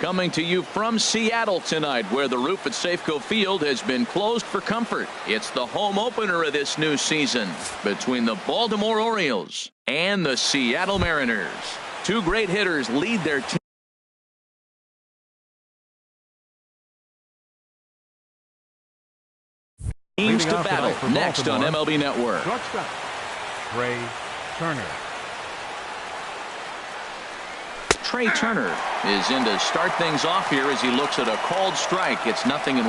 Coming to you from Seattle tonight, where the roof at Safeco Field has been closed for comfort. It's the home opener of this new season between the Baltimore Orioles and the Seattle Mariners. Two great hitters lead their team. Teams to battle next on MLB Network. Shortstop, Trey Turner. Trey Turner is in to start things off here as he looks at a called strike. It's 0-1.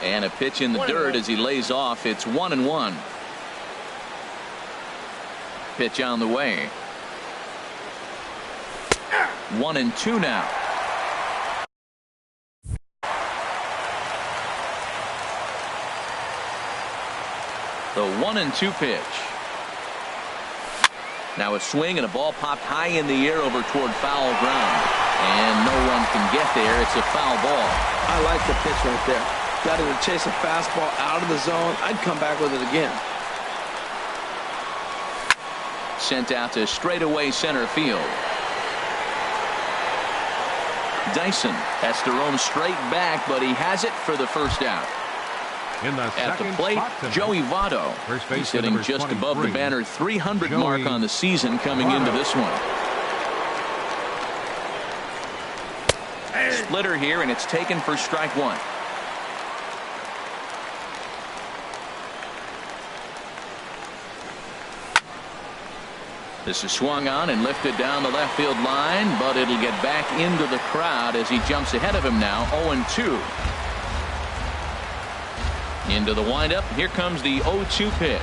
And a pitch in the dirt as he lays off. It's 1-1. Pitch on the way. 1-2 now. The 1-2 pitch. Now a swing and a ball popped high in the air over toward foul ground. And no one can get there. It's a foul ball. I like the pitch right there. Got him to chase a fastball out of the zone. I'd come back with it again. Sent out to straightaway center field. Dyson has to roam straight back, but he has it for the first out. At the plate, Joey Votto. He's hitting just above the banner 300 mark on the season coming into this one. Splitter here, and it's taken for strike one. This is swung on and lifted down the left field line, but it'll get back into the crowd as he jumps ahead of him now. 0-2. Into the windup. Here comes the 0-2 pitch.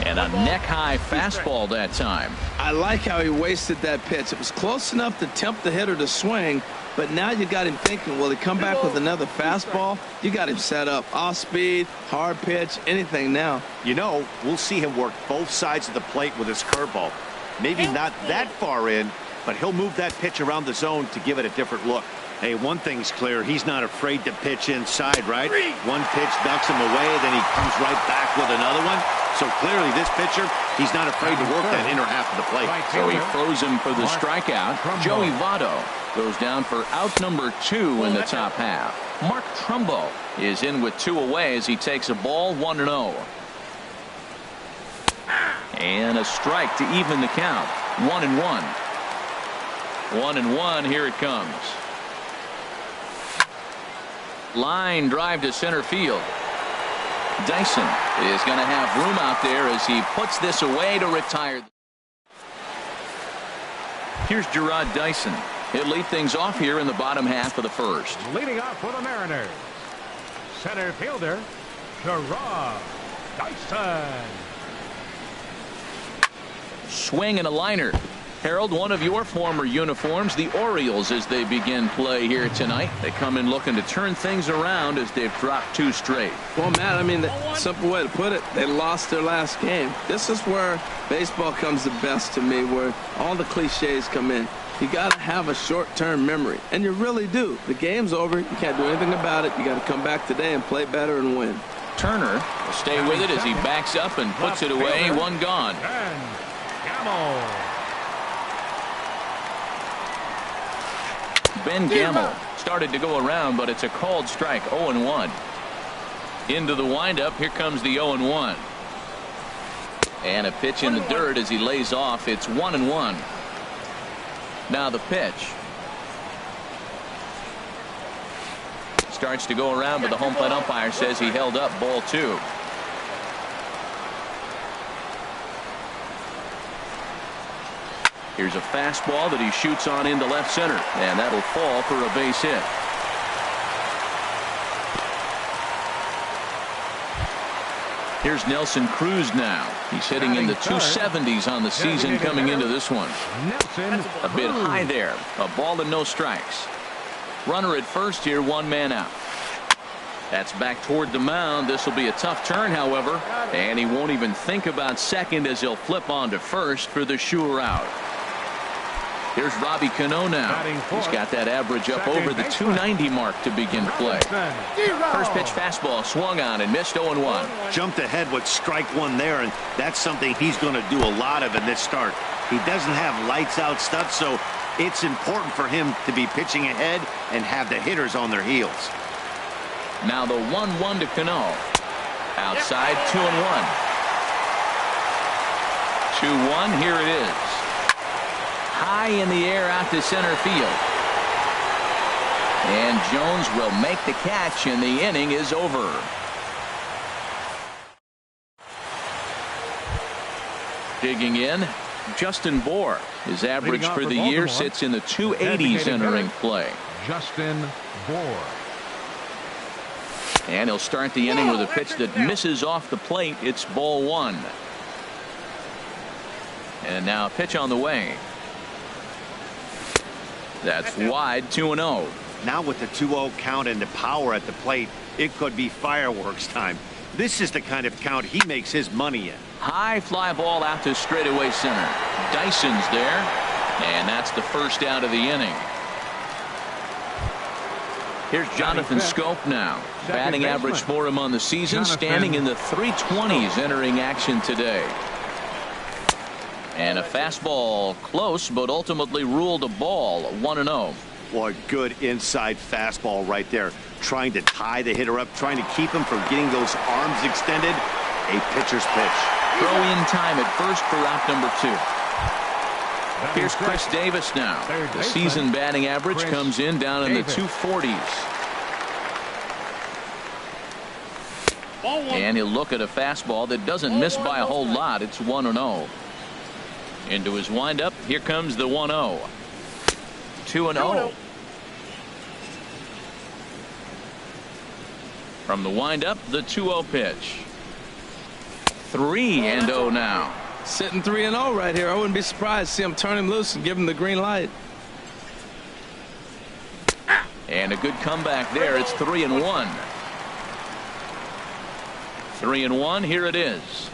And a neck-high fastball that time. I like how he wasted that pitch. It was close enough to tempt the hitter to swing, but now you got him thinking, will he come back with another fastball? You got him set up. Off speed, hard pitch, anything now. You know, we'll see him work both sides of the plate with his curveball. Maybe not that far in, but he'll move that pitch around the zone to give it a different look. Hey, one thing's clear. He's not afraid to pitch inside, right? One pitch knocks him away, then he comes right back with another one. So clearly this pitcher, he's not afraid to work that inner half of the plate. So he froze him for the strikeout. Joey Votto goes down for out number 2 in the top half. Mark Trumbo is in with 2 away as he takes a ball 1-0. And a strike to even the count. 1-1. 1-1. Here it comes. Line drive to center field. Dyson is going to have room out there as he puts this away to retire. Here's Gerard Dyson. He'll lead things off here in the bottom half of the first. Leading off for the Mariners, center fielder Gerard Dyson. Swing and a liner. Harold, one of your former uniforms, the Orioles, as they begin play here tonight. They come in looking to turn things around as they've dropped 2 straight. Well, Matt, I mean, the simple way to put it, they lost their last game. This is where baseball comes the best to me, where all the cliches come in. You got to have a short-term memory, and you really do. The game's over. You can't do anything about it. You got to come back today and play better and win. Turner will stay with it as he backs up and puts it away. 1 gone. Ben Gamble started to go around, but it's a called strike. 0-1. Into the windup. Here comes the 0-1. And a pitch in the dirt as he lays off. It's 1-1. Now the pitch. Starts to go around, but the home plate umpire says he held up ball 2. Here's a fastball that he shoots on into left center, and that'll fall for a base hit. Here's Nelson Cruz now. He's hitting in the 270s on the season coming into this one. A bit high there. A ball and no strikes. Runner at first here, 1 man out. That's back toward the mound. This will be a tough turn, however, and he won't even think about second as he'll flip on to first for the sure out. Here's Robbie Cano now. He's got that average up over the 290 mark to begin play. First pitch fastball swung on and missed 0-1. Jumped ahead with strike one there, and that's something he's going to do a lot of in this start. He doesn't have lights out stuff, so it's important for him to be pitching ahead and have the hitters on their heels. Now the 1-1 to Cano. Outside, 2-1. 2-1, here it is. High in the air out to center field. And Jones will make the catch, and the inning is over. Digging in, Justin Bohr. His average for the year sits in the 280s entering play. Justin Bohr. And he'll start the inning with a pitch that misses off the plate. It's ball one. And now a pitch on the way. That's wide, 2-0. Now with the 2-0 count and the power at the plate, it could be fireworks time. This is the kind of count he makes his money in. High fly ball out to straightaway center. Dyson's there, and that's the first out of the inning. Here's Jonathan Schoop now. Batting average for him on the season, standing in the 320s entering action today. And a fastball close, but ultimately ruled a ball, 1-0. Boy, good inside fastball right there. Trying to tie the hitter up, trying to keep him from getting those arms extended. A pitcher's pitch. Throw in time at first for out number 2. Here's Chris Davis now. The season batting average comes in down in the 240s. And he'll look at a fastball that doesn't miss by a whole lot. It's 1-0. Into his windup. Here comes the 1-0. 2-0. From the windup, the 2-0 pitch. 3-0 now. Sitting 3-0 right here. I wouldn't be surprised to see him turn him loose and give him the green light. And a good comeback there. It's 3-1. 3-1. Here it is.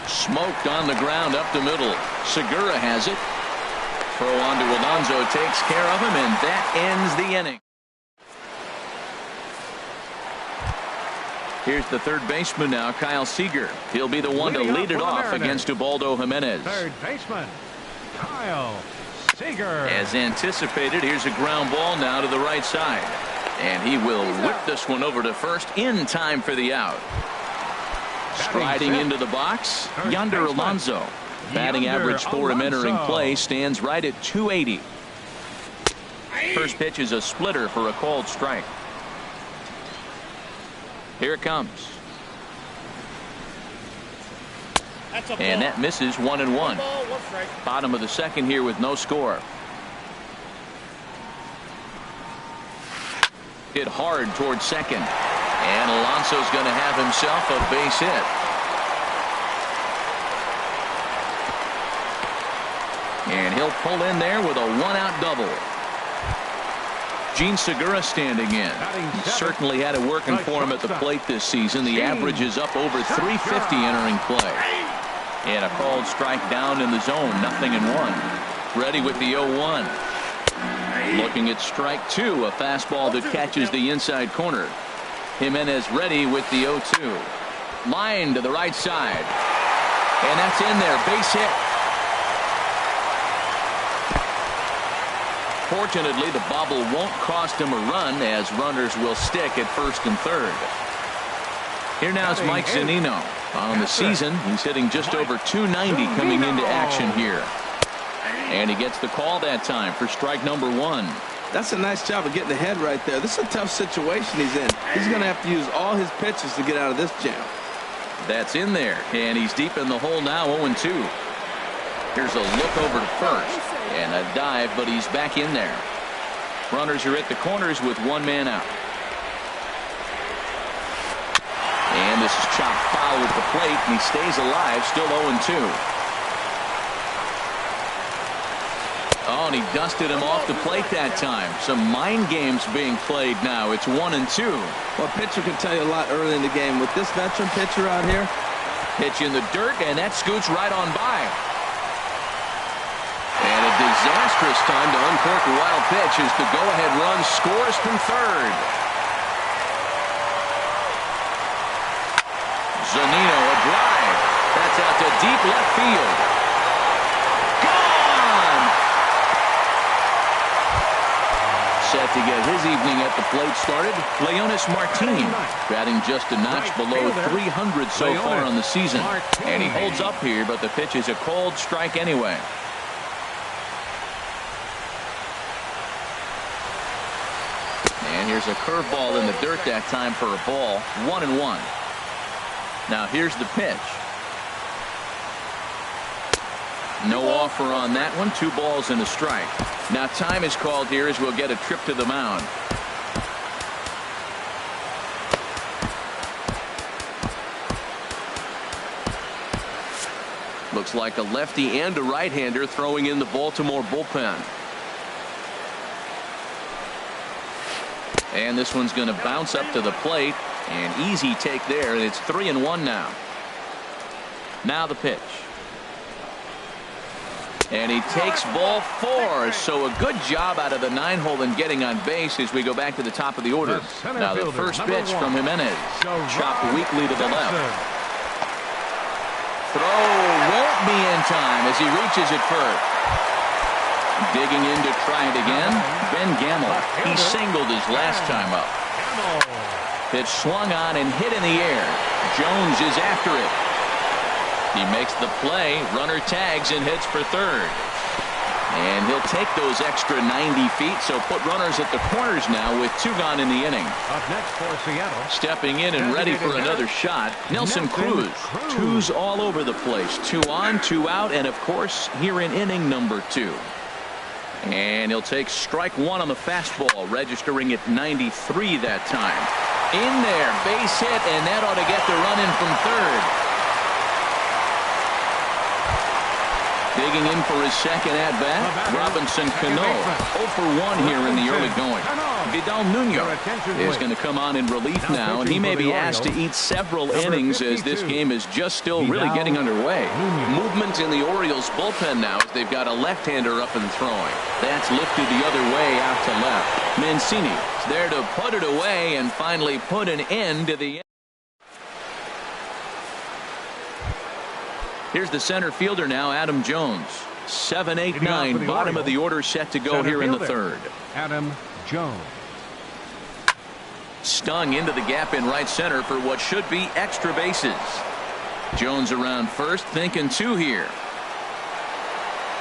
Smoked on the ground up the middle. Segura has it. Throw on to Alonso takes care of him, and that ends the inning. Here's the third baseman now, Kyle Seager. He'll be the one to lead it off against Ubaldo Jimenez. Third baseman, Kyle Seager. As anticipated, here's a ground ball now to the right side. And he will whip this one over to first in time for the out. Striding into the box, Yonder Alonso. Batting average for him entering play stands right at 280. First pitch is a splitter for a called strike. Here it comes. And that misses, 1-1. Bottom of the second here with no score. Hit hard towards second. And Alonso's going to have himself a base hit. And he'll pull in there with a one-out double. Gene Segura standing in. He certainly had it working for him at the plate this season. The average is up over 350 entering play. And a called strike down in the zone. 0-1. Ready with the 0-1. Looking at strike 2. A fastball that catches the inside corner. Jimenez ready with the 0-2. Line to the right side. And that's in there. Base hit. Fortunately, the bobble won't cost him a run, as runners will stick at first and third. Here now is Mike Zunino. On the season, he's hitting just over 290 coming into action here. And he gets the call that time for strike number 1. That's a nice job of getting ahead right there. This is a tough situation he's in. He's going to have to use all his pitches to get out of this jam. That's in there, and he's deep in the hole now, 0-2. Here's a look over to first. And a dive, but he's back in there. Runners are at the corners with one man out. And this is chopped foul with the plate, and he stays alive, still 0-2. Oh, and he dusted him off the plate that time. Some mind games being played now. It's 1-2. Well, a pitcher can tell you a lot early in the game. With this veteran pitcher out here. Pitch in the dirt, and that scoots right on by. Ludicrous time to uncork a wild pitch as the go-ahead run scores from third. Zunino, a drive. That's out to deep left field. Gone! Set to get his evening at the plate started, Leonis Martin, batting just a notch below 300 so far on the season. And he holds up here, but the pitch is a cold strike anyway. And here's a curveball in the dirt that time for a ball. 1-1. Now here's the pitch. No offer on that one. 2 balls and a strike. Now time is called here as we'll get a trip to the mound. Looks like a lefty and a right-hander throwing in the Baltimore bullpen. And this one's going to bounce up to the plate. An easy take there, and it's 3-1 now. Now the pitch. And he takes ball 4, so a good job out of the 9-hole in getting on base as we go back to the top of the order. Now the first pitch from Jimenez. Chopped weakly to the left. Throw won't be in time as he reaches it first. Digging in to try it again, Ben Gamble. He singled his last time up. Pitch swung on and hit in the air. Jones is after it. He makes the play. Runner tags and hits for third. And he'll take those extra 90 feet, so put runners at the corners now with 2 gone in the inning. Up next for Seattle. Stepping in and ready for another shot, Nelson Cruz. 2s all over the place. 2 on, 2 out, and of course here in inning number 2. And he'll take strike 1 on the fastball, registering at 93 that time. In there, base hit, and that ought to get the run in from third. Digging in for his second at-bat, Robinson Cano. 0 for 1 here in the early going. Vidal Nuno is going to come on in relief now, and he may be asked to eat several innings as this game is just still really getting underway. Movement in the Orioles bullpen now as they've got a left-hander up and throwing. That's lifted the other way out to left. Mancini is there to put it away and finally put an end to the. Here's the center fielder now, Adam Jones. 7, 8, 9, bottom of the order set to go here in the third. Adam Jones. Stung into the gap in right center for what should be extra bases. Jones around first, thinking 2 here.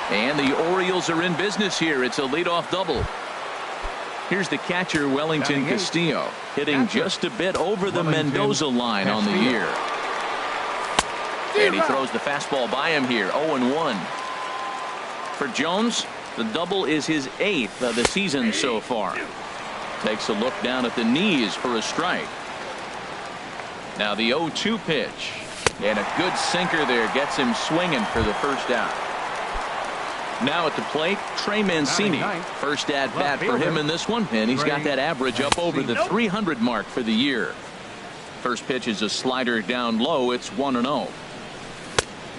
And the Orioles are in business here. It's a leadoff double. Here's the catcher, Wellington Castillo, hitting just a bit over the Mendoza line on the year. And he throws the fastball by him here. 0-1. For Jones, the double is his 8th of the season so far. Takes a look down at the knees for a strike. Now the 0-2 pitch. And a good sinker there gets him swinging for the first out. Now at the plate, Trey Mancini. First at bat for him in this one, and he's got that average up over the 300 mark for the year. First pitch is a slider down low. It's 1-0.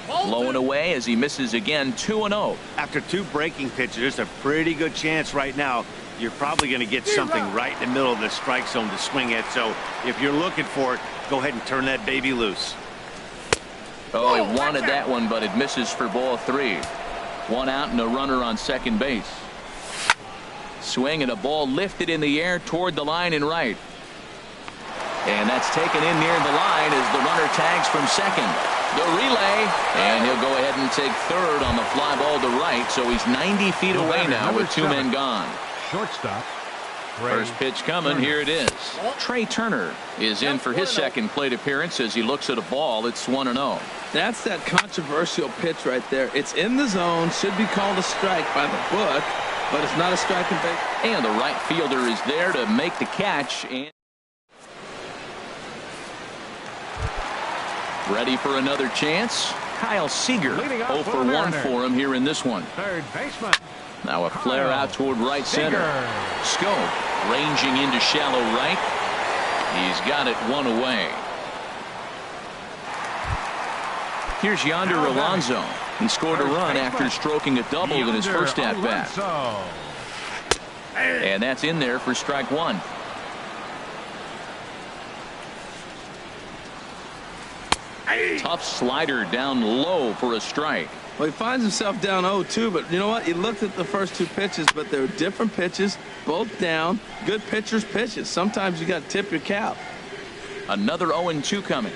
Low and away as he misses again. 2-0. After 2 breaking pitches, there's a pretty good chance right now you're probably going to get something right in the middle of the strike zone to swing at. So if you're looking for it, go ahead and turn that baby loose. Oh, he wanted that one, but it misses for ball 3. 1 out and a runner on second base. Swing and a ball lifted in the air toward the line and right. And that's taken in near the line as the runner tags from second. The relay, and he'll go ahead and take third on the fly ball to right, so he's 90 feet away now with 2 men gone. Shortstop. First pitch coming. Here it is. Trey Turner is in for his second plate appearance as he looks at a ball. It's 1-0. That's that controversial pitch right there. It's in the zone, should be called a strike by the book, but it's not a strike and base. And the right fielder is there to make the catch. And ready for another chance. Kyle Seager, 0 for 1 for him here in this one. Third baseman. Now a flare out toward right center. Scope ranging into shallow right. He's got it 1 away. Here's Yonder Alonso. He scored a run after stroking a double in his first at-bat. And that's in there for strike one. Tough slider down low for a strike. Well, he finds himself down 0-2, but you know what? He looked at the first two pitches, but they were different pitches, both down. Good pitchers' pitches. Sometimes you got to tip your cap. Another 0-2 coming.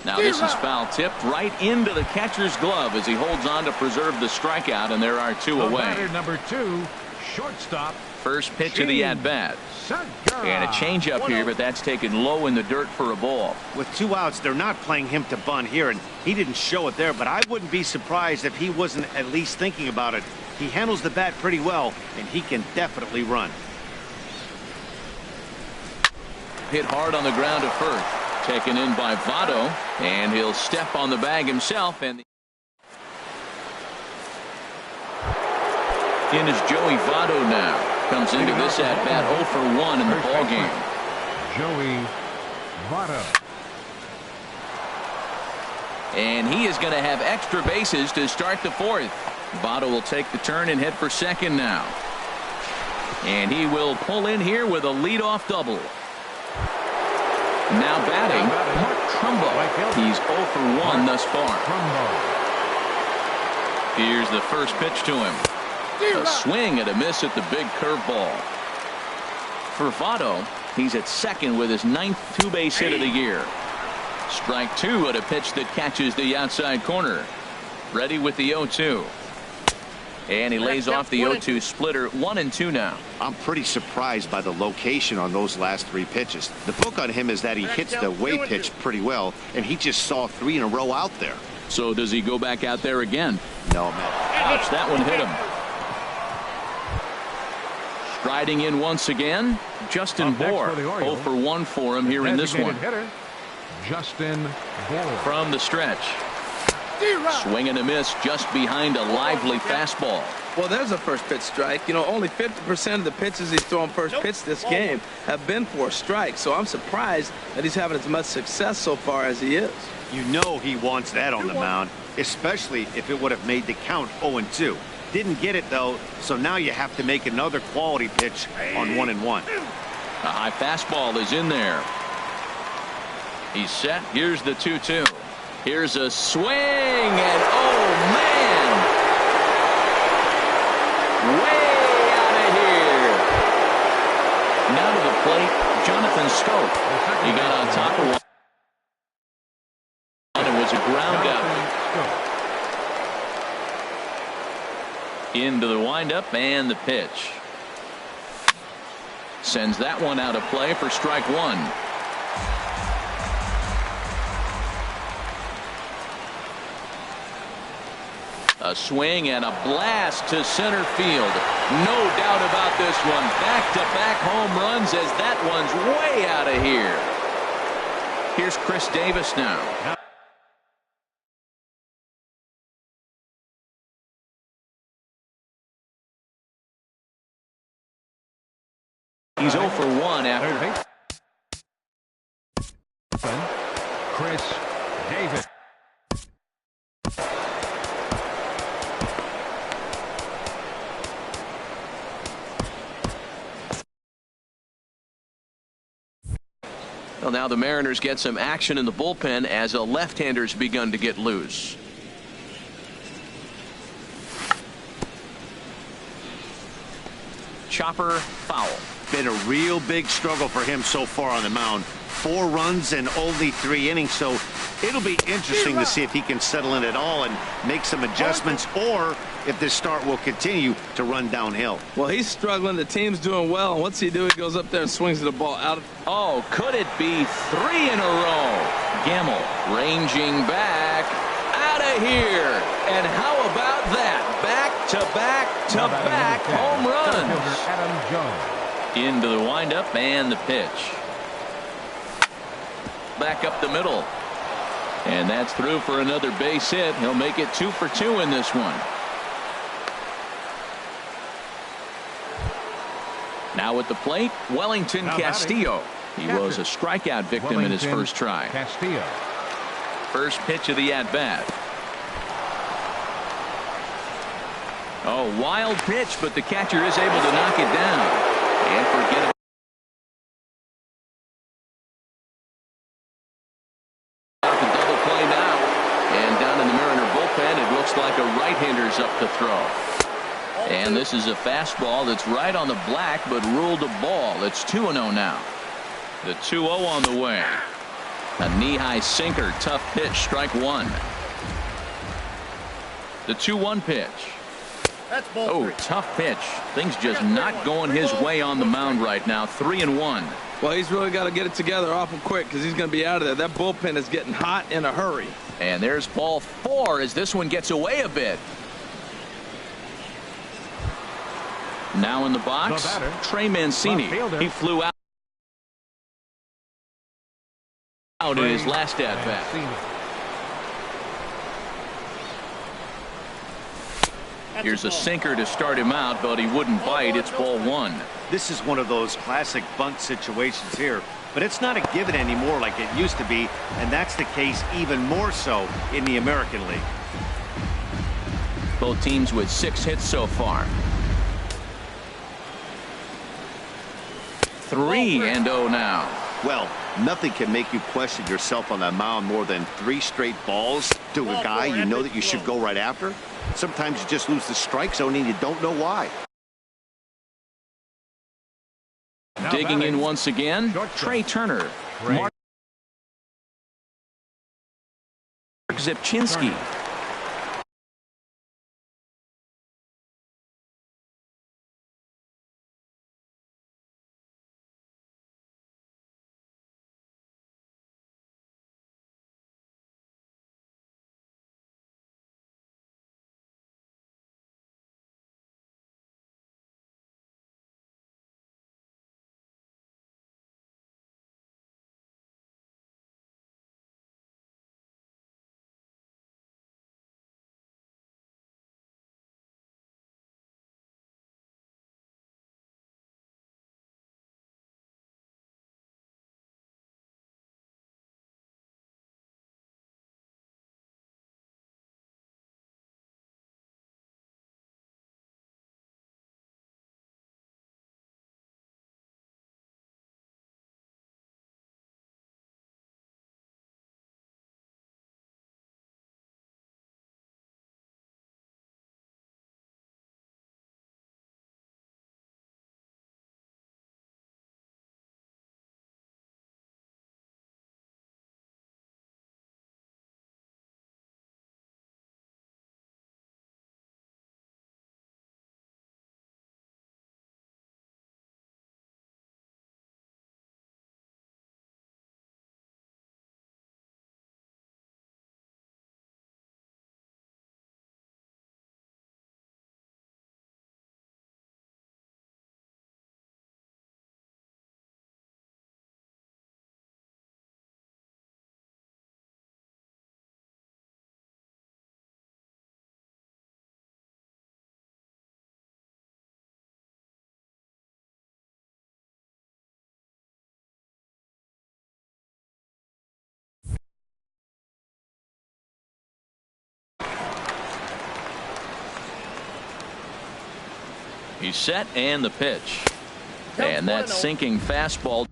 Now this is foul tipped right into the catcher's glove as he holds on to preserve the strikeout, and there are two away. Batter number 2, shortstop. First pitch of the at-bat. And a changeup here, but that's taken low in the dirt for a ball. With 2 outs, they're not playing him to bunt here, and he didn't show it there, but I wouldn't be surprised if he wasn't at least thinking about it. He handles the bat pretty well, and he can definitely run. Hit hard on the ground to first. Taken in by Votto, and he'll step on the bag himself. And in is Joey Votto now. Comes into this at-bat 0 for 1 in the ballgame. Joey Votto. And he is going to have extra bases to start the fourth. Votto will take the turn and head for second now. And he will pull in here with a leadoff double. Now batting, Mark Trumbo. He's 0 for 1 thus far. Here's the first pitch to him. A swing and a miss at the big curveball. For Votto, he's at second with his 9th two-base hit of the year. Strike 2 at a pitch that catches the outside corner. Ready with the 0-2. And he lays off the 0-2 splitter. 1-2 now. I'm pretty surprised by the location on those last 3 pitches. The book on him is that he hits the way pitch pretty well, and he just saw 3 in a row out there. So does he go back out there again? No, man. Ouch, that one hit him. Striding in once again, Justin Bour. 0 for 1 for him here in this one. Hitter, Justin Bour. From the stretch. Swing and a miss just behind a lively fastball. Well, there's a first pitch strike. You know, only 50% of the pitches he's thrown first pitch this game have been for a strike. So I'm surprised that he's having as much success so far as he is. You know he wants that on the mound, especially if it would have made the count 0-2. Didn't get it, though, so now you have to make another quality pitch on 1-1. A high fastball is in there. He's set. Here's the 2-2. Here's a swing, and oh, man! Way out of here. Now to the plate, Jonathan Scope. He got on top of one. And it was a ground out. Into the windup and the pitch. Sends that one out of play for strike 1. A swing and a blast to center field. No doubt about this one. Back-to-back home runs as that one's way out of here. Here's Chris Davis now. He's 0 for 1 after. Chris Davis. Well, now the Mariners get some action in the bullpen as a left-hander's begun to get loose. Chopper foul. Been a real big struggle for him so far on the mound. 4 runs and only 3 innings, so it'll be interesting to see if he can settle in at all and make some adjustments, or if this start will continue to run downhill. Well, he's struggling. The team's doing well. And what's he do? He goes up there and swings the ball out. Oh, could it be 3 in a row? Gamble ranging back out of here. And how about that? Back-to-back-to-back home runs. Into the windup and the pitch. Back up the middle. And that's through for another base hit. He'll make it 2 for 2 in this one. Now at the plate, Wellington Castillo. He was a strikeout victim in his first try. Castillo. First pitch of the at-bat. Oh, wild pitch, but the catcher is able to knock it down. And forget about the double play now. And down in the Mariner bullpen, it looks like a right-hander's up to throw. And this is a fastball that's right on the black, but ruled a ball. It's 2-0 now. The 2-0 on the way. A knee-high sinker, tough pitch, strike one. The 2-1 pitch. Oh, tough pitch. Things just not going his way on the mound right now. 3-1. Well, he's really got to get it together awful quick because he's going to be out of there. That bullpen is getting hot in a hurry. And there's ball 4 as this one gets away a bit. Now in the box, Trey Mancini. He flew out in his last at-bat. Here's a sinker to start him out, but he wouldn't bite. It's ball 1. This is one of those classic bunt situations here, but it's not a given anymore like it used to be, and that's the case even more so in the American League. Both teams with 6 hits so far. 3-0 now. Well, nothing can make you question yourself on that mound more than 3 straight balls to a guy you know that you should go right after. Sometimes you just lose the strike zone and you don't know why. Digging in once again, Trey Turner. Mark Zipchinski. He's set, and the pitch. And that sinking fastball.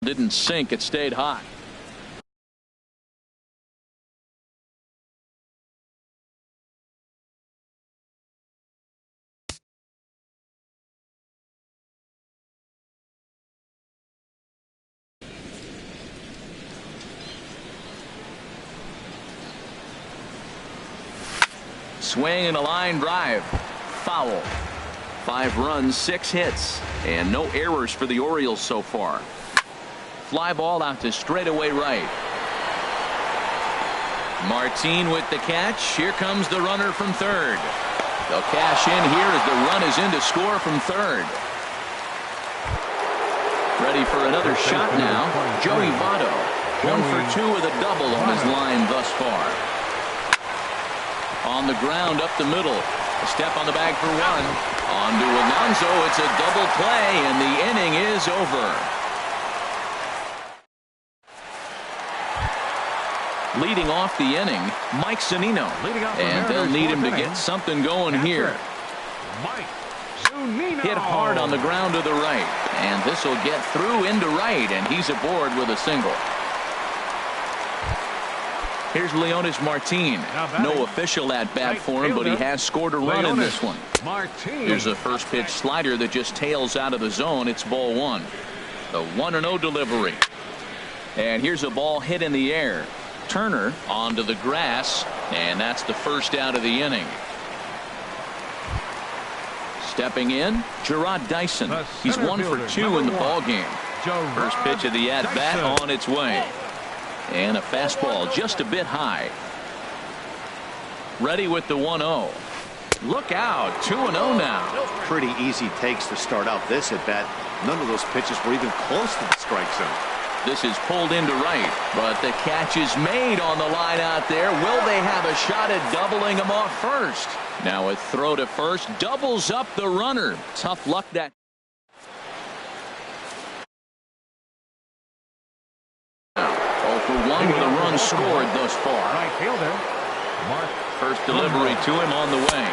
Didn't sink, it stayed hot. swing and a line drive. Foul. 5 runs, 6 hits, and no errors for the Orioles so far. Fly ball out to straightaway right. Martin with the catch. Here comes the runner from third. They'll cash in here as the run is in to score from third. Ready for another shot now. Joey Votto. 1 for 2 with a double on his line thus far. On the ground up the middle. A step on the bag for 1. On to Alonso. It's a double play, and the inning is over. Leading off the inning, Mike Zunino. And they'll need him to get something going here. Mike Zunino. Hit hard on the ground to the right. And this will get through into right, and he's aboard with a single. Here's Leonis Martin. No official at-bat for him, but he has scored a run in this one. Here's a first pitch slider that just tails out of the zone. It's ball 1. The 1-0 delivery. And here's a ball hit in the air. Turner onto the grass, and that's the first out of the inning. Stepping in, Gerard Dyson. He's 1 for 2 in the ball game. First pitch of the at-bat on its way. And a fastball just a bit high. Ready with the 1-0. Look out, 2-0 now. Pretty easy takes to start out this at bat. None of those pitches were even close to the strike zone. This is pulled into right, but the catch is made on the line out there. Will they have a shot at doubling him off first? Now a throw to first doubles up the runner. Tough luck that. For 1 with a run scored thus far. Right fielder. First delivery to him on the way.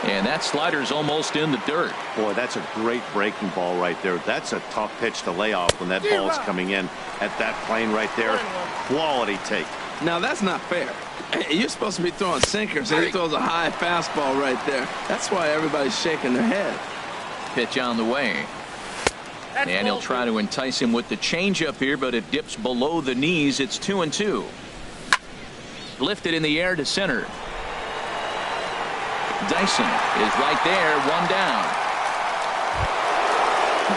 And that slider's almost in the dirt. Boy, that's a great breaking ball right there. That's a tough pitch to lay off when that ball is coming in at that plane right there. Quality take. Now, that's not fair. You're supposed to be throwing sinkers, and he throws a high fastball right there. That's why everybody's shaking their head. Pitch on the way. And he'll try to entice him with the changeup here, but it dips below the knees. It's 2-2. Lifted in the air to center. Dyson is right there, 1 down.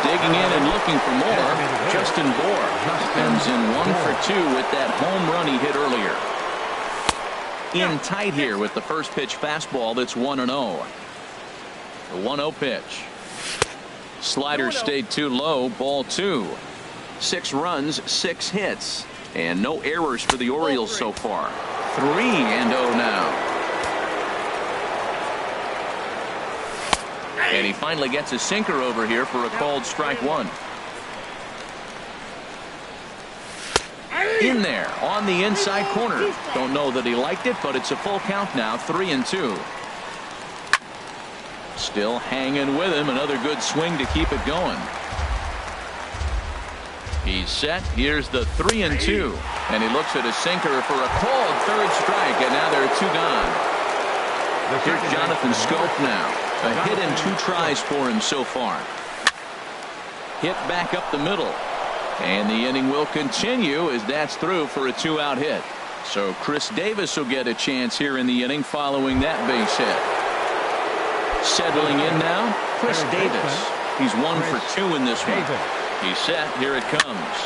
Digging in and looking for more. Justin Bour comes in 1 for 2 with that home run he hit earlier. In tight here with the first pitch fastball that's 1-0. The 1-0 pitch. Slider stayed too low, ball 2. 6 runs, 6 hits, and no errors for the Orioles so far. 3-0 now. And he finally gets a sinker over here for a called strike 1. In there on the inside corner. Don't know that he liked it, but it's a full count now. 3-2. Still hanging with him. Another good swing to keep it going. He's set. Here's the 3-2. And he looks at a sinker for a called third strike. And now there are 2 gone. Here's Jonathan Scope now. A hit and 2 tries for him so far. Hit back up the middle. And the inning will continue as that's through for a 2-out hit. So Chris Davis will get a chance here in the inning following that base hit. Settling in now, Chris Davis. He's 1 for 2 in this one. He's set. Here it comes.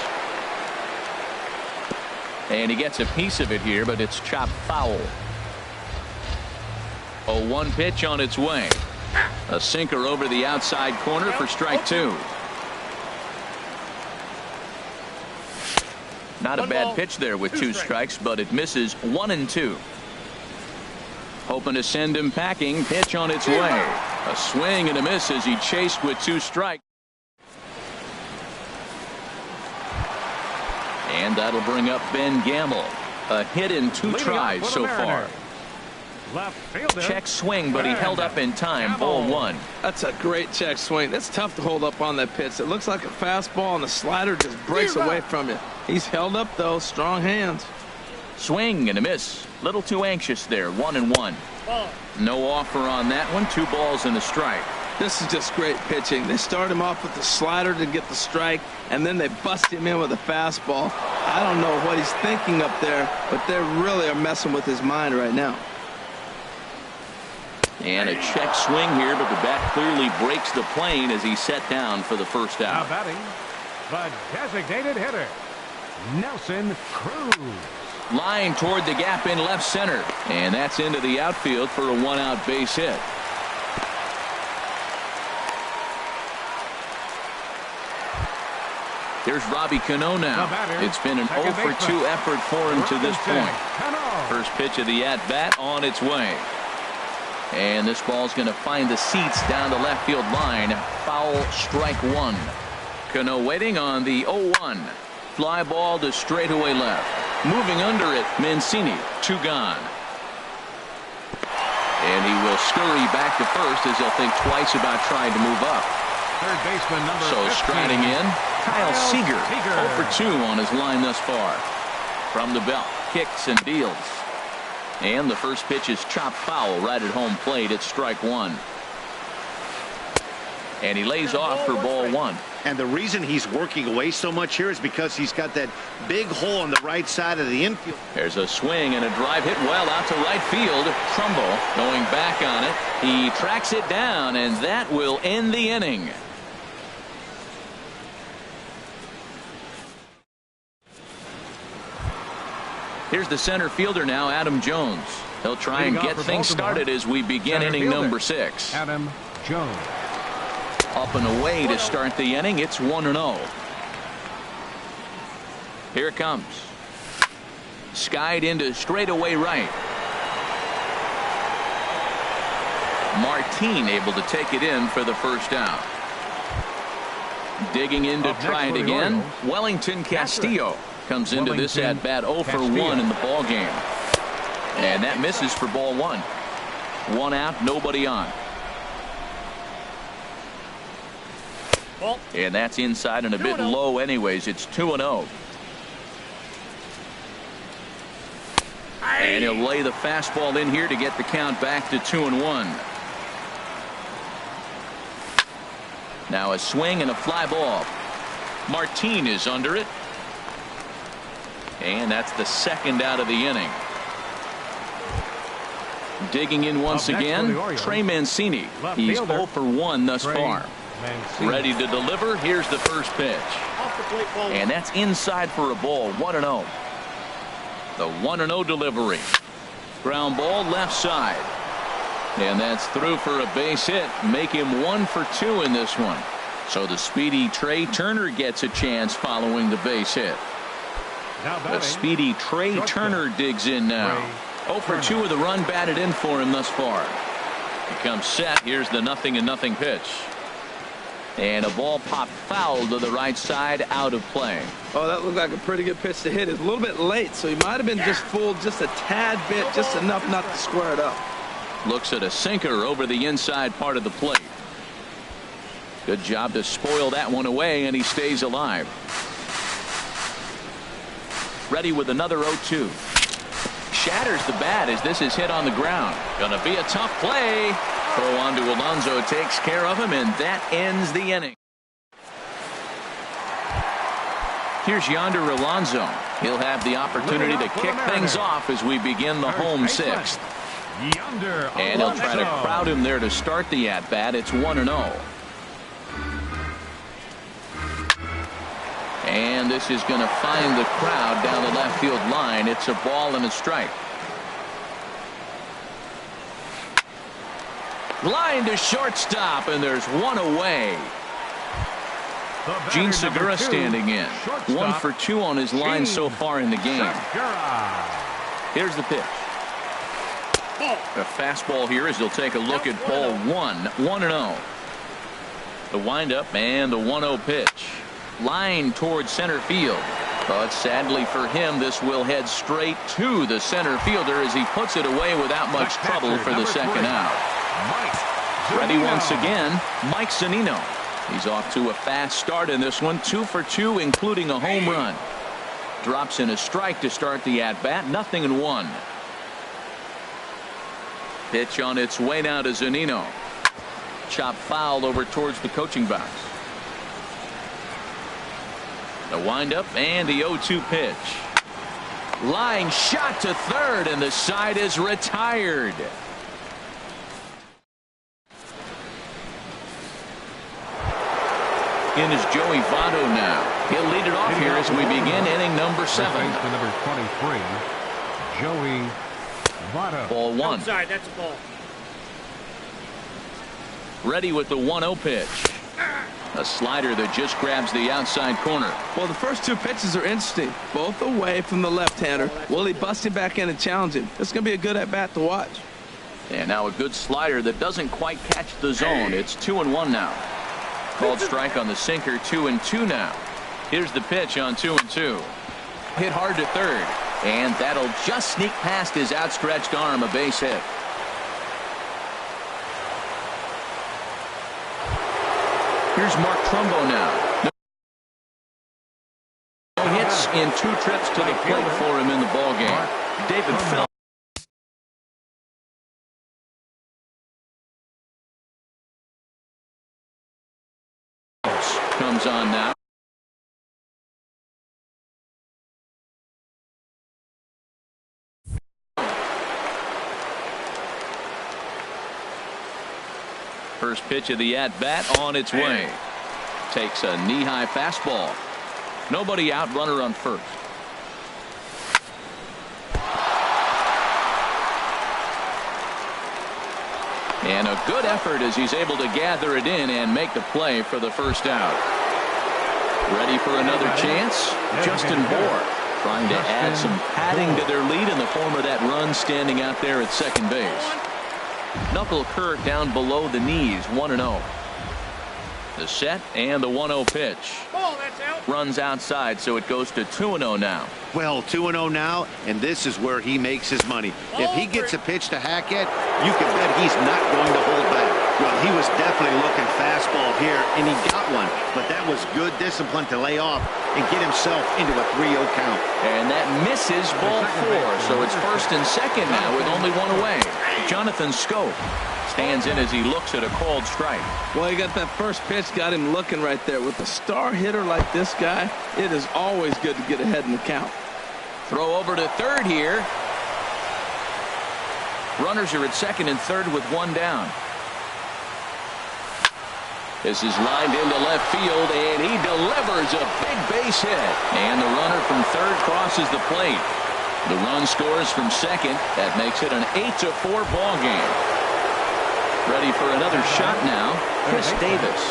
And he gets a piece of it here, but it's chopped foul. A 1 pitch on its way. A sinker over the outside corner for strike 2. Not a bad pitch there with 2 strikes, but it misses 1-2. Hoping to send him packing. Pitch on its way. A swing and a miss as he chased with 2 strikes. And that'll bring up Ben Gamble. A hit in 2 tries so far. Check swing, but he held up in time. Ball 1. That's a great check swing. That's tough to hold up on that pitch. It looks like a fastball, and the slider just breaks away from you. He's held up, though. Strong hands. Swing and a miss. Little too anxious there. 1-1. No offer on that one. 2 balls and a strike. This is just great pitching. They start him off with the slider to get the strike, and then they bust him in with a fastball. I don't know what he's thinking up there, but they really are messing with his mind right now. And a check swing here, but the bat clearly breaks the plane as he's set down for the first Now out. batting, the designated hitter, Nelson Cruz. Line toward the gap in left center. And that's into the outfield for a one-out base hit. Here's Robbie Cano now. It's been an 0 for 2 effort for him to this point. First pitch of the at-bat on its way. And this ball's going to find the seats down the left field line. Foul, strike one. Cano waiting on the 0-1. Fly ball to straightaway left. Moving under it, Mancini, 2 gone. And he will scurry back to first as he'll think twice about trying to move up. Third baseman number So 15. striding in, Kyle Seager, 0 for 2 on his line thus far. From the belt, kicks and deals. And the first pitch is chopped foul right at home plate. It's strike one. And he lays off for ball one. And the reason he's working away so much here is because he's got that big hole on the right side of the infield. There's a swing and a drive hit well out to right field. Trumbo going back on it. He tracks it down, and that will end the inning. Here's the center fielder now, Adam Jones. He'll try and get things started as we begin inning number 6. Adam Jones. Up and away to start the inning. It's 1-0. Here it comes. Skied into straightaway right. Martin able to take it in for the first out. Digging in to try it again. Wellington Castillo comes into this at bat 0 for 1 in the ball game. And that misses for ball one. 1 out, nobody on. And that's inside and a bit low anyways. It's 2-0. And he'll lay the fastball in here to get the count back to 2-1. Now a swing and a fly ball. Martin is under it. And that's the second out of the inning. Digging in once again, Trey Mancini. He's 0 for 1 thus far. Ready to deliver. Here's the first pitch. And that's inside for a ball. 1-0. The 1-0 delivery. Ground ball left side. And that's through for a base hit. Make him 1 for 2 in this one. So the speedy Trey Turner gets a chance following the base hit. The speedy Trey Turner digs in now. 0 for 2 with a run batted in for him thus far. He comes set. Here's the 0-0 pitch. And a ball popped foul to the right side, out of play. Oh, that looked like a pretty good pitch to hit. It's a little bit late, so he might have been just fooled just a tad bit, just enough not to square it up. Looks at a sinker over the inside part of the plate. Good job to spoil that one away, and he stays alive. Ready with another 0-2. Shatters the bat as this is hit on the ground. Gonna be a tough play. Throw on to Alonso, takes care of him, and that ends the inning. Here's Yonder Alonso. He'll have the opportunity to kick things off as we begin the home 6th. And he'll try to crowd him there to start the at-bat. It's 1-0. And this is going to find the crowd down the left field line. It's a ball and a strike. Line to shortstop, and there's one away. Gene Segura standing in. 1 for 2 on his line so far in the game. Here's the pitch. A fastball here as he'll take a look at ball 1. 1-0. The windup and the 1-0 pitch. Line towards center field. But sadly for him, this will head straight to the center fielder as he puts it away without much trouble for the second out. Ready once again, Mike Zunino. He's off to a fast start in this one. 2 for 2, including a home run. Drops in a strike to start the at-bat. 0-1. Pitch on its way now to Zunino. Chop foul over towards the coaching box. The windup and the 0-2 pitch. Line shot to third, and the side is retired. in is Joey Votto now. He'll lead it off here as we begin inning number 7. Baseman number 23, Joey Votto. Ball 1. Outside, that's a ball. Ready with the 1-0 pitch. A slider that just grabs the outside corner. Well, the first 2 pitches are interesting, both away from the left-hander. Will he bust him back in and challenge him? It's going to be a good at-bat to watch. And now a good slider that doesn't quite catch the zone. It's 2-1 now. Called strike on the sinker. 2-2 now. Here's the pitch on 2-2. Hit hard to third. And that'll just sneak past his outstretched arm, a base hit. Here's Mark Trumbo now. No hits in 2 trips to the plate for him in the ballgame. David Phelps comes on now. First pitch of the at-bat on its way. Takes a knee-high fastball. Nobody out, runner on first. And a good effort as he's able to gather it in and make the play for the first out. Ready for another chance? Justin Bohr trying to add some padding to their lead in the form of that run standing out there at second base. Knuckle curve down below the knees, 1-0. The set and the 1-0 pitch. Ball, that's out. Runs outside, so it goes to 2-0 now. Well, 2-0 now, and this is where he makes his money. If he gets a pitch to hack at, you can bet he's not going to hold back. Well, he was definitely looking fastball here, and he got one. But that was good discipline to lay off and get himself into a 3-0 count. And that misses ball 4, so it's first and second now with only 1 away. Jonathan Scope stands in as he looks at a called strike. Well, he got that first pitch, got him looking right there. With a star hitter like this guy, it is always good to get ahead in the count. Throw over to third here. Runners are at second and third with 1 down. This is lined into left field, and he delivers a big base hit. And the runner from third crosses the plate. The run scores from second. That makes it an 8-4 ball game. Ready for another shot now. Chris Davis.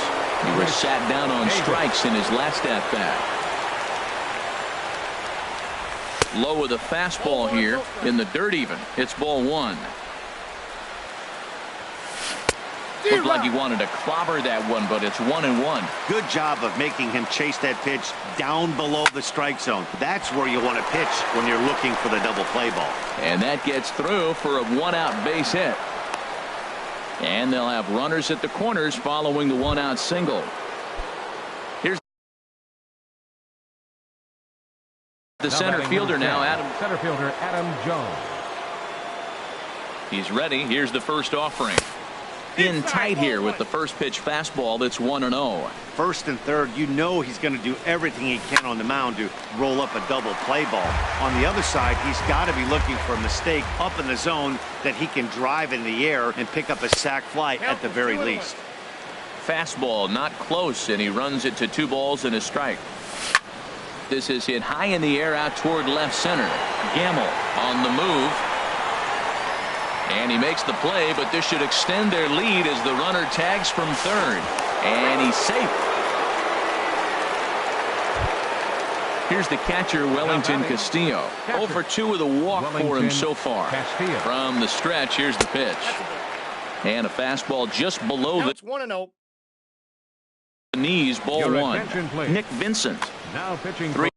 He was sat down on strikes in his last at-bat. Low with a fastball here in the dirt even. It's ball 1. Looked like he wanted to clobber that one, but it's 1-1. Good job of making him chase that pitch down below the strike zone. That's where you want to pitch when you're looking for the double play ball. And that gets through for a 1-out base hit. And they'll have runners at the corners following the 1-out single. Here's the center fielder now, Adam. Center fielder Adam Jones. He's ready. Here's the first offering. In tight here with the first pitch fastball. That's 1-0. First and third, you know he's going to do everything he can on the mound to roll up a double play ball. On the other side, he's got to be looking for a mistake up in the zone that he can drive in the air and pick up a sac fly at the very least. Fastball not close, and he runs it to 2 balls and a strike. This is hit high in the air out toward left center. Gamble on the move. And he makes the play, but this should extend their lead as the runner tags from third. And he's safe. Here's the catcher, Wellington Castillo. 0 for 2 with a walk for him so far. From the stretch, here's the pitch. And a fastball just below the 1-0. knees, ball 1. Nick Vincent. Now pitching 3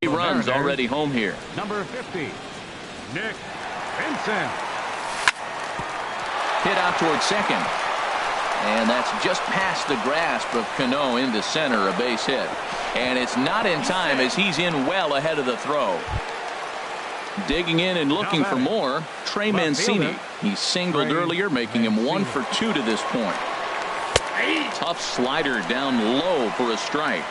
runs already home here. Number 50, Nick Vincent. Hit out toward second. And that's just past the grasp of Cano into center, a base hit. And it's not in time as he's in well ahead of the throw. Digging in and looking for more, Trey Mancini. He singled earlier, making him 1 for 2 to this point. Tough slider down low for a strike.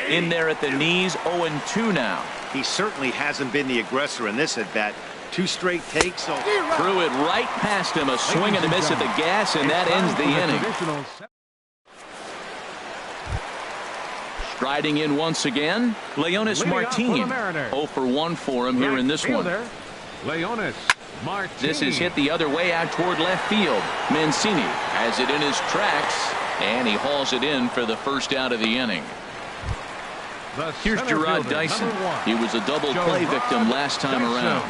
In there at the knees, 0-2 now. He certainly hasn't been the aggressor in this at bat, 2 straight takes. So threw it right past him. A swing and a miss at the gas, and that ends the inning. Striding in once again, Leonis Martin. 0 for 1 for him here in this one. Leonis Martin. This is hit the other way out toward left field. Mancini has it in his tracks, and he hauls it in for the first out of the inning. Here's Gerard Dyson. He was a double play victim last time around.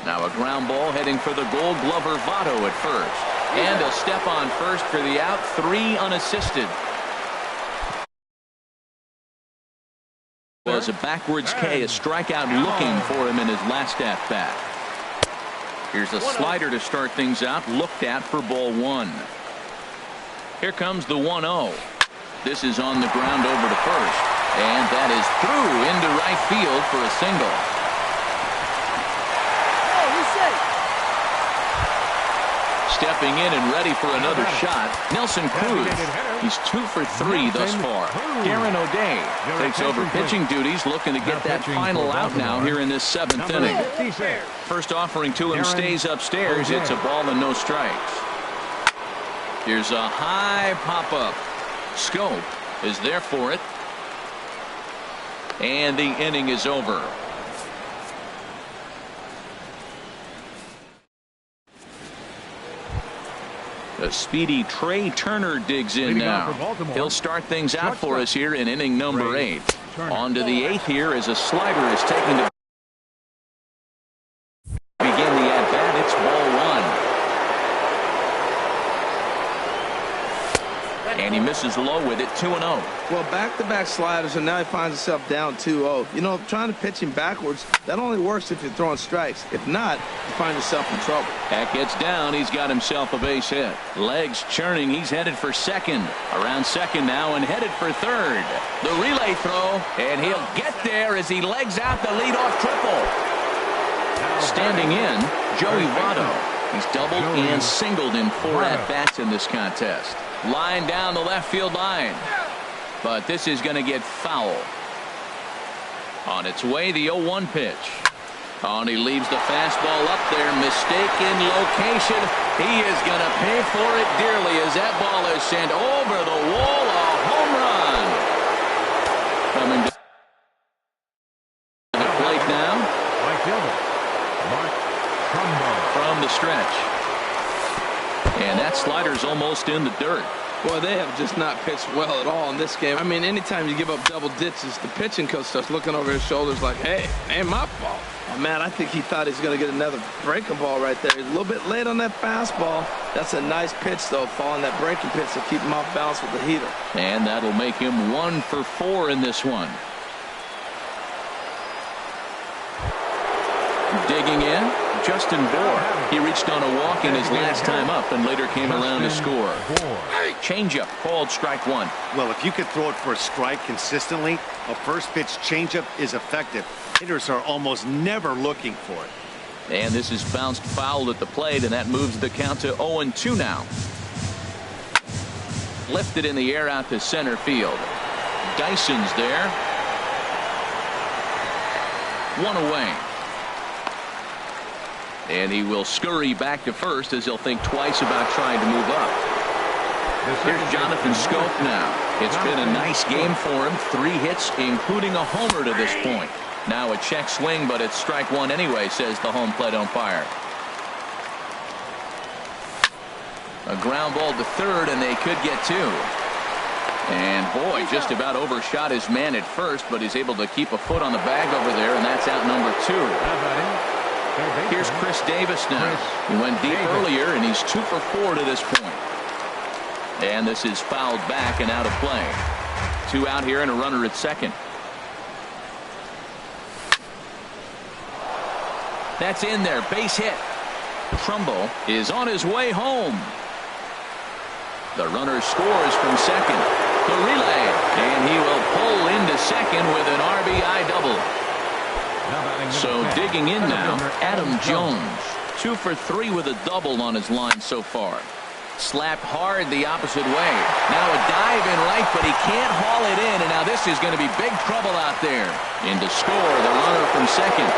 Now a ground ball heading for the Gold Glover Votto at first. And a step on first for the out. 3 unassisted. Was a backwards K, a strikeout looking for him in his last at bat. Here's a slider to start things out, looked at for ball 1. Here comes the 1-0. This is on the ground over to first, and that is through into right field for a single. Stepping in and ready for another shot, Nelson Cruz. He's 2 for 3 thus far. Darren O'Day takes over pitching duties, looking to get that final out now here in this 7th inning. First offering to him stays upstairs. It's a ball and no strikes. Here's a high pop-up. Scope is there for it. And the inning is over. The speedy Trey Turner digs in now. He'll start things out for us here in inning number 8. On to the 8th here as a slider is taken to begin the at-bat. It's ball 1. And he misses low with it, 2-0. Well, back-to-back sliders, and now he finds himself down 2-0. You know, trying to pitch him backwards, that only works if you're throwing strikes. If not, you find yourself in trouble. That gets down. He's got himself a base hit. Legs churning. He's headed for second. Around second now and headed for third. The relay throw, and he'll get there as he legs out the leadoff triple. Standing in, Joey Votto. He's doubled and singled in 4 at-bats in this contest. Line down the left field line. But this is going to get foul. On its way, the 0-1 pitch. Oh, and he leaves the fastball up there. Mistaken location. He is going to pay for it dearly as that ball is sent over the wall. A home run. Coming to the plate now. From the stretch. And that slider's almost in the dirt. Boy, they have just not pitched well at all in this game. I mean, anytime you give up double ditches, the pitching coach starts looking over his shoulders like, hey, it ain't my fault. Oh, man, I think he thought he was going to get another breaking ball right there. He's a little bit late on that fastball. That's a nice pitch, though, following that breaking pitch to keep him off balance with the heater. And that'll make him 1 for 4 in this one. Digging in, Justin Bohr. He reached on a walk in his last time up and later came around to score. Changeup called strike 1. Well, if you could throw it for a strike consistently, a first pitch changeup is effective. Hitters are almost never looking for it. And this is bounced foul at the plate, and that moves the count to 0-2 now. Lifted in the air out to center field. Dyson's there. 1 away. And he will scurry back to first as he'll think twice about trying to move up. Here's Jonathan Scope now. It's been a nice game for him. 3 hits, including a homer to this point. Now a check swing, but it's strike 1 anyway, says the home plate umpire. A ground ball to third, and they could get 2. And boy, just about overshot his man at first, but he's able to keep a foot on the bag over there, and that's out number 2. Here's Chris Davis now. He went deep earlier, and he's 2 for 4 to this point. And this is fouled back and out of play. 2 out here and a runner at second. That's in there. Base hit. Trumbo is on his way home. The runner scores from second. The relay, and he will pull into second with an RBI double. So digging in now, Adam Jones. 2 for 3 with a double on his line so far. Slapped hard the opposite way. Now a dive in right, but he can't haul it in. And now this is going to be big trouble out there. In to score, the runner from second.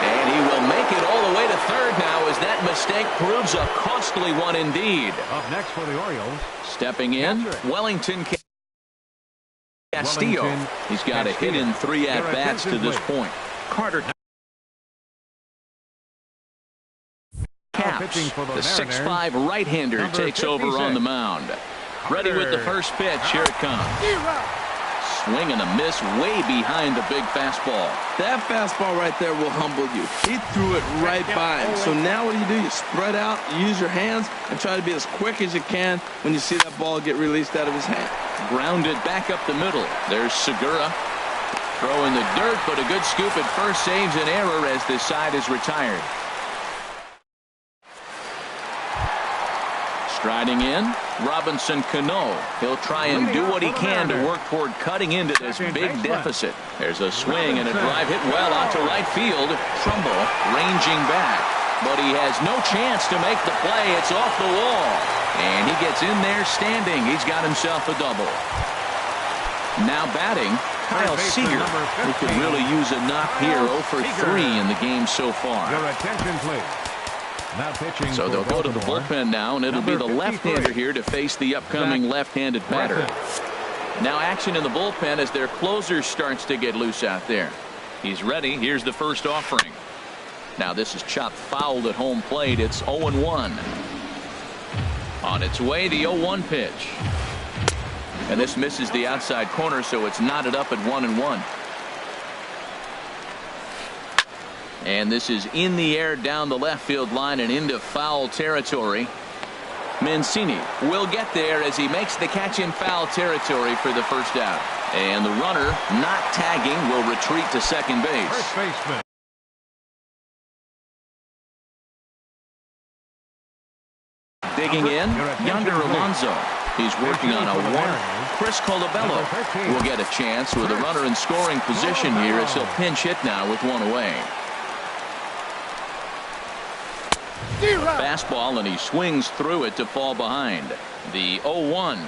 And he will make it all the way to third now as that mistake proves a costly one indeed. Up next for the Orioles. Stepping in, Wellington Castillo. He's got a hit in 3 at-bats to this point. Carter Caps, the 6'5" right-hander, takes over on the mound. Ready with the first pitch. Here it comes. Swing and a miss way behind the big fastball. That fastball right there will humble you. He threw it right by him. So now what do? You spread out, you use your hands, and try to be as quick as you can when you see that ball get released out of his hand. Grounded back up the middle. There's Segura. Throwing the dirt, but a good scoop at first saves an error as this side is retired. Striding in, Robinson Cano. He'll try and do what he can to work toward cutting into this big deficit. There's a swing and a drive hit well out to right field. Trumbull ranging back, but he has no chance to make the play. It's off the wall, and he gets in there standing. He's got himself a double. Now batting, Kyle Seager. He could really use a knock here. 0 for 3 in the game so far. Your attention, please. So they'll go to the bullpen now, and it'll be the left-hander here to face the upcoming left-handed batter. Now action in the bullpen as their closer starts to get loose out there. He's ready. Here's the first offering. Now this is chopped foul at home plate. It's 0-1. On its way, the 0-1 pitch. And this misses the outside corner, so it's knotted up at 1-1. And this is in the air down the left field line and into foul territory. Mancini will get there as he makes the catch in foul territory for the first out. And the runner, not tagging, will retreat to second base. First baseman. Digging in, Yonder Alonso. He's working on a one. Chris Colabello will get a chance with a runner in scoring position here as he'll pinch hit now with one away. Fastball, and he swings through it to fall behind. The 0-1.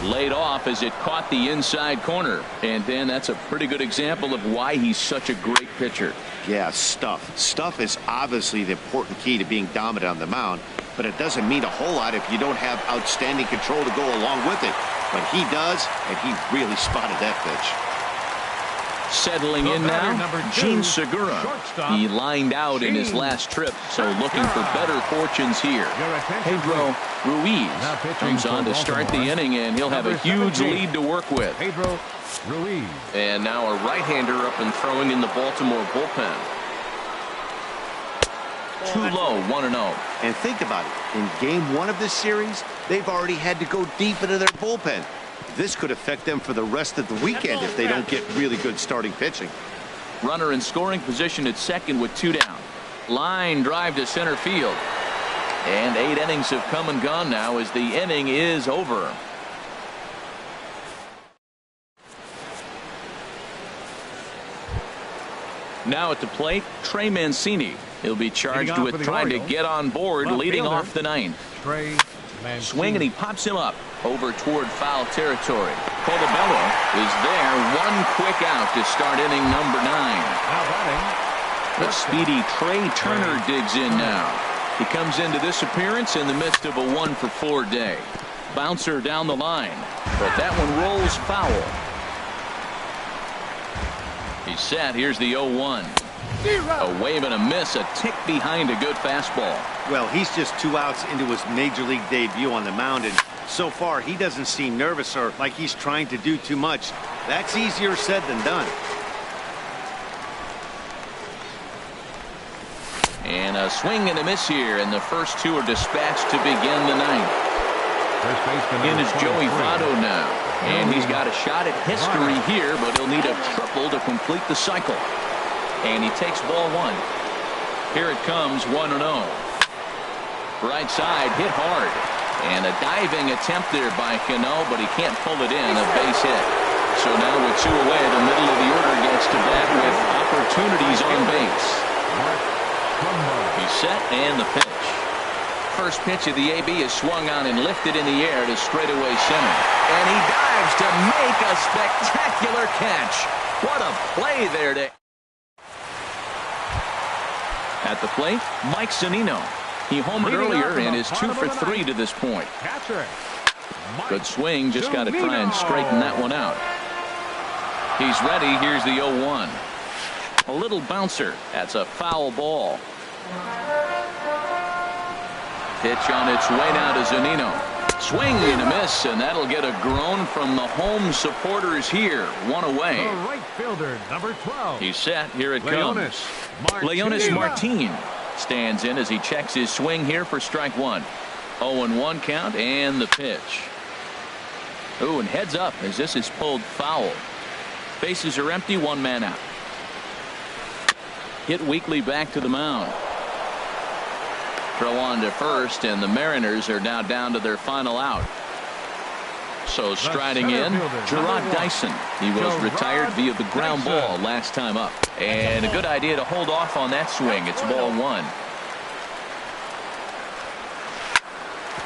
Laid off as it caught the inside corner. And then that's a pretty good example of why he's such a great pitcher. Yeah, stuff. Stuff is obviously the important key to being dominant on the mound, but it doesn't mean a whole lot if you don't have outstanding control to go along with it. But he does, and he really spotted that pitch. Settling in now, Gene Segura. He lined out in his last trip, so looking for better fortunes here. Pedro Ruiz comes on to start the inning, and he'll have a huge lead to work with. Pedro Ruiz. And now a right-hander up and throwing in the Baltimore bullpen. Too low, 1-0. And think about it. In game 1 of this series, they've already had to go deep into their bullpen. This could affect them for the rest of the weekend if they don't get really good starting pitching. Runner in scoring position at second with 2 down. Line drive to center field. And 8 innings have come and gone now as the inning is over. Now at the plate, Trey Mancini. He'll be charged with trying to get on board leading off the 9th. Swing, and he pops him up over toward foul territory. Colabello is there. One quick out to start inning number 9. The speedy Trey Turner digs in now. He comes into this appearance in the midst of a 1-for-4 day. Bouncer down the line, but that one rolls foul. He's set. Here's the 0-1. A wave and a miss, a tick behind a good fastball. Well, he's just 2 outs into his major league debut on the mound, and so far he doesn't seem nervous or like he's trying to do too much. That's easier said than done. And a swing and a miss here, and the first 2 are dispatched to begin the 9th. In is Joey Votto now, and he's got a shot at history here, but he'll need a triple to complete the cycle. And he takes ball 1. Here it comes, 1-0. Right side, hit hard. And a diving attempt there by Cano, but he can't pull it in, a base hit. So now with 2 away, the middle of the order gets to bat with opportunities on base. He's set and the pitch. First pitch of the AB is swung on and lifted in the air to straightaway center. And he dives to make a spectacular catch. What a play there to... At the plate, Mike Zunino. He homered earlier and is 2 for 3 to this point. Good swing, just got to try and straighten that one out. He's ready. Here's the 0-1. A little bouncer. That's a foul ball. Pitch on its way now to Zunino. Swing and a miss, and that'll get a groan from the home supporters here. One away. The right fielder, number 12. He's set. Here it comes. Leonis Martin stands in as he checks his swing here for strike one. 0-1 count and the pitch. Ooh, and heads up as this is pulled foul. Bases are empty, one man out. Hit Weekly back to the mound. Throw on to first, and the Mariners are now down to their final out. So striding in, Gerard Dyson. He was retired via the ground ball last time up. And a good idea to hold off on that swing. It's ball one.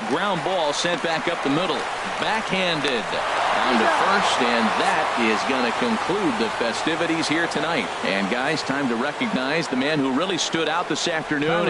Ground ball sent back up the middle. Backhanded. Down to first, and that is going to conclude the festivities here tonight. And guys, time to recognize the man who really stood out this afternoon.